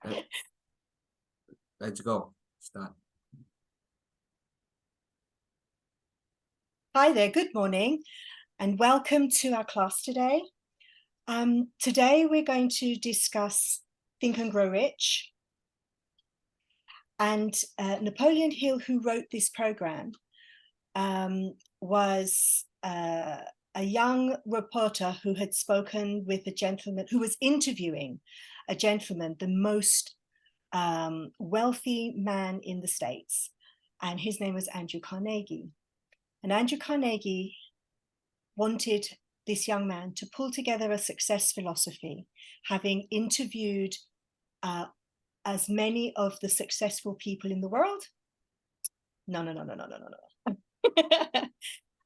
Uh, Let's go. Start. Hi there, good morning, and welcome to our class today. Today we're going to discuss Think and Grow Rich. And Napoleon Hill, who wrote this program, was a young reporter who had spoken with a gentleman, who was interviewing a gentleman, the most wealthy man in the States. And his name was Andrew Carnegie. And Andrew Carnegie wanted this young man to pull together a success philosophy, having interviewed as many of the successful people in the world. No.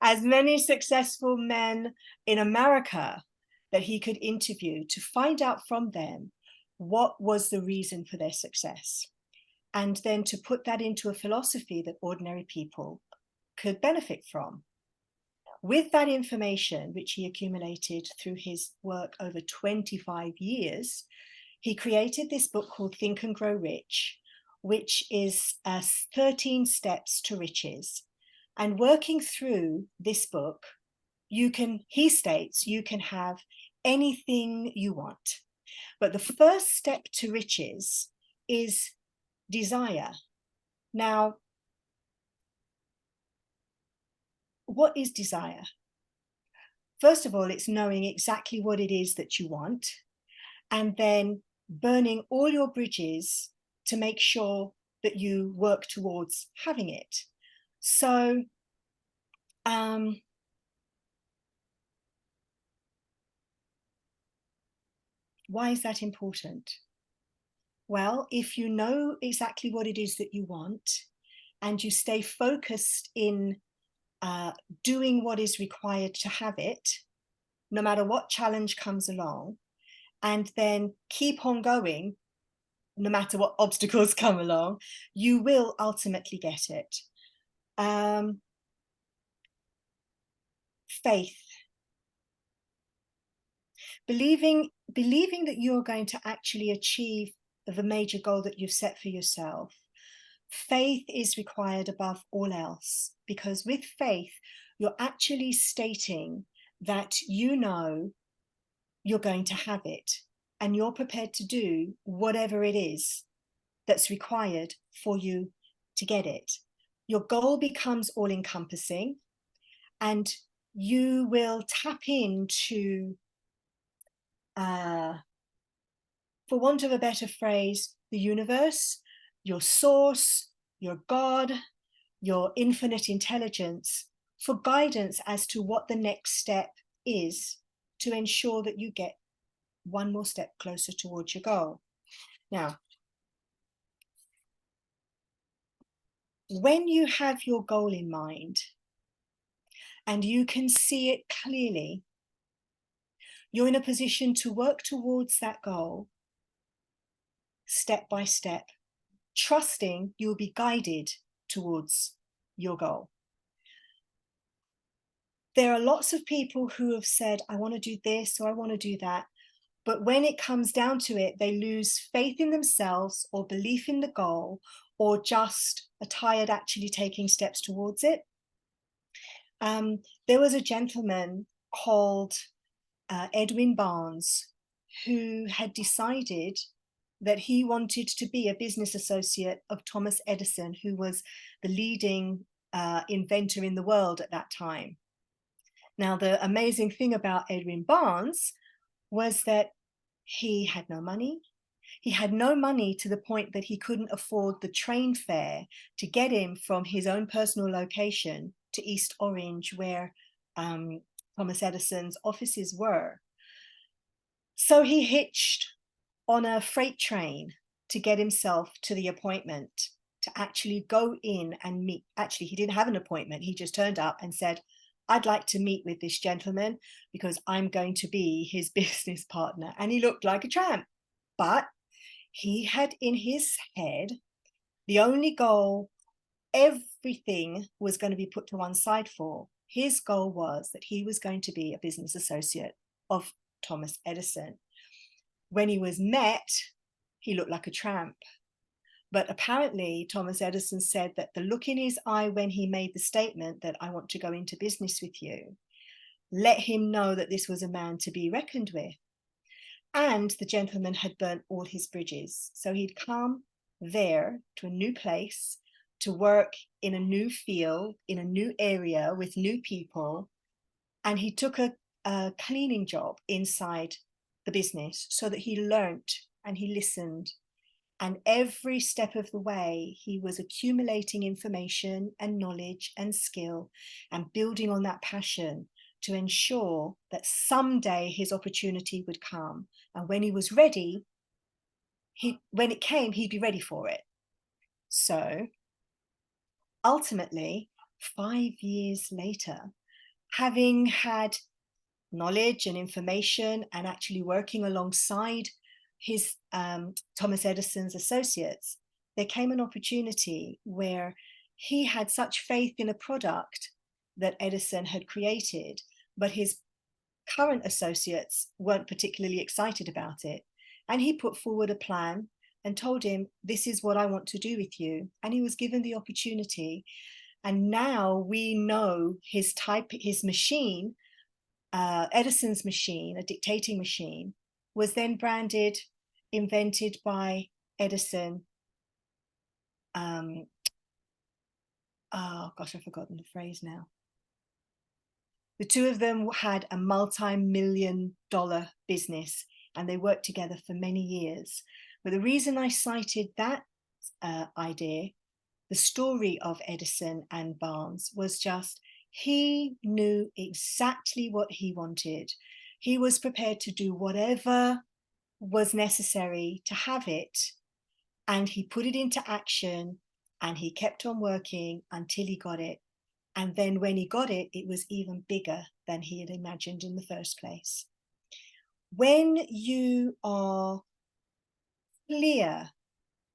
As many successful men in America that he could interview to find out from them what was the reason for their success, and then to put that into a philosophy that ordinary people could benefit from. With that information, which he accumulated through his work over 25 years, he created this book called Think and Grow Rich, which is 13 steps to riches. And working through this book, he states, you can have anything you want. But the first step to riches is desire. Now, what is desire? First of all, it's knowing exactly what it is that you want, and then burning all your bridges to make sure that you work towards having it. So why is that important? Well, if you know exactly what it is that you want, and you stay focused in doing what is required to have it, no matter what challenge comes along, and then keep on going, no matter what obstacles come along, you will ultimately get it. Faith. Believing that you're going to actually achieve the major goal that you've set for yourself. Faith is required above all else, because with faith, you're actually stating that you know you're going to have it, and you're prepared to do whatever it is that's required for you to get it. Your goal becomes all-encompassing, and you will tap into, for want of a better phrase, the universe, your source, your God, your infinite intelligence, for guidance as to what the next step is to ensure that you get one more step closer towards your goal. Now, when you have your goal in mind and you can see it clearly, you're in a position to work towards that goal step by step, trusting you'll be guided towards your goal. There are lots of people who have said, I want to do this or I want to do that. But when it comes down to it, they lose faith in themselves or belief in the goal, or just are tired actually taking steps towards it. There was a gentleman called Edwin Barnes, who had decided that he wanted to be a business associate of Thomas Edison, who was the leading inventor in the world at that time. Now, the amazing thing about Edwin Barnes was that he had no money. He had no money to the point that he couldn't afford the train fare to get him from his own personal location to East Orange, where Thomas Edison's offices were. So he hitched on a freight train to get himself to the appointment, to actually go in and meet. Actually, he didn't have an appointment. He just turned up and said, I'd like to meet with this gentleman because I'm going to be his business partner. And he looked like a tramp, but he had in his head the only goal everything was going to be put to one side for. His goal was that he was going to be a business associate of Thomas Edison. When he was met he looked like a tramp. But apparently, Thomas Edison said that the look in his eye when he made the statement that I want to go into business with you, let him know that this was a man to be reckoned with. And the gentleman had burnt all his bridges. So he'd come there to a new place to work in a new field, in a new area with new people. And he took a cleaning job inside the business so that he learnt and he listened. And every step of the way, he was accumulating information and knowledge and skill and building on that passion to ensure that someday his opportunity would come. And when he was ready, when it came, he'd be ready for it. So ultimately, 5 years later, having had knowledge and information and actually working alongside his Thomas Edison's associates, there came an opportunity where he had such faith in a product that Edison had created, but his current associates weren't particularly excited about it. And he put forward a plan and told him, this is what I want to do with you. And he was given the opportunity. And now we know his machine, Edison's machine, a dictating machine, was then branded, invented by Edison. Oh gosh, I've forgotten the phrase now. The two of them had a multi-million-dollar business and they worked together for many years. But the reason I cited that idea, the story of Edison and Barnes, was just he knew exactly what he wanted. He was prepared to do whatever was necessary to have it, and he put it into action and he kept on working until he got it. And then when he got it, it was even bigger than he had imagined in the first place. When you are clear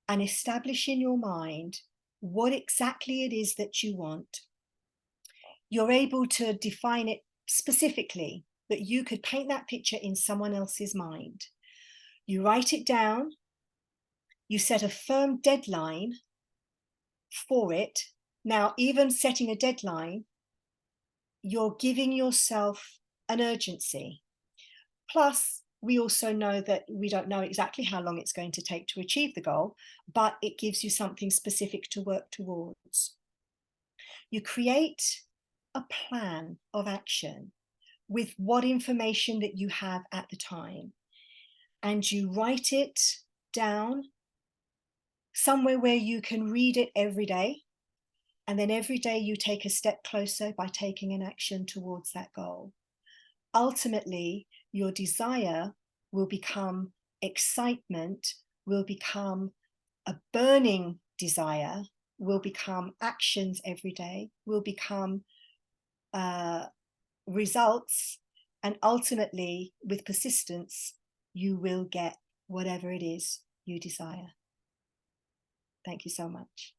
and establish in your mind what exactly it is that you want, you're able to define it specifically, that you could paint that picture in someone else's mind. You write it down, you set a firm deadline for it. Now, even setting a deadline, you're giving yourself an urgency. Plus, we also know that we don't know exactly how long it's going to take to achieve the goal, but it gives you something specific to work towards. You create a plan of action with what information that you have at the time, and you write it down somewhere where you can read it every day. And then every day you take a step closer by taking an action towards that goal. Ultimately, your desire will become excitement, will become a burning desire, will become actions every day, will become results, and ultimately, with persistence, you will get whatever it is you desire. Thank you so much.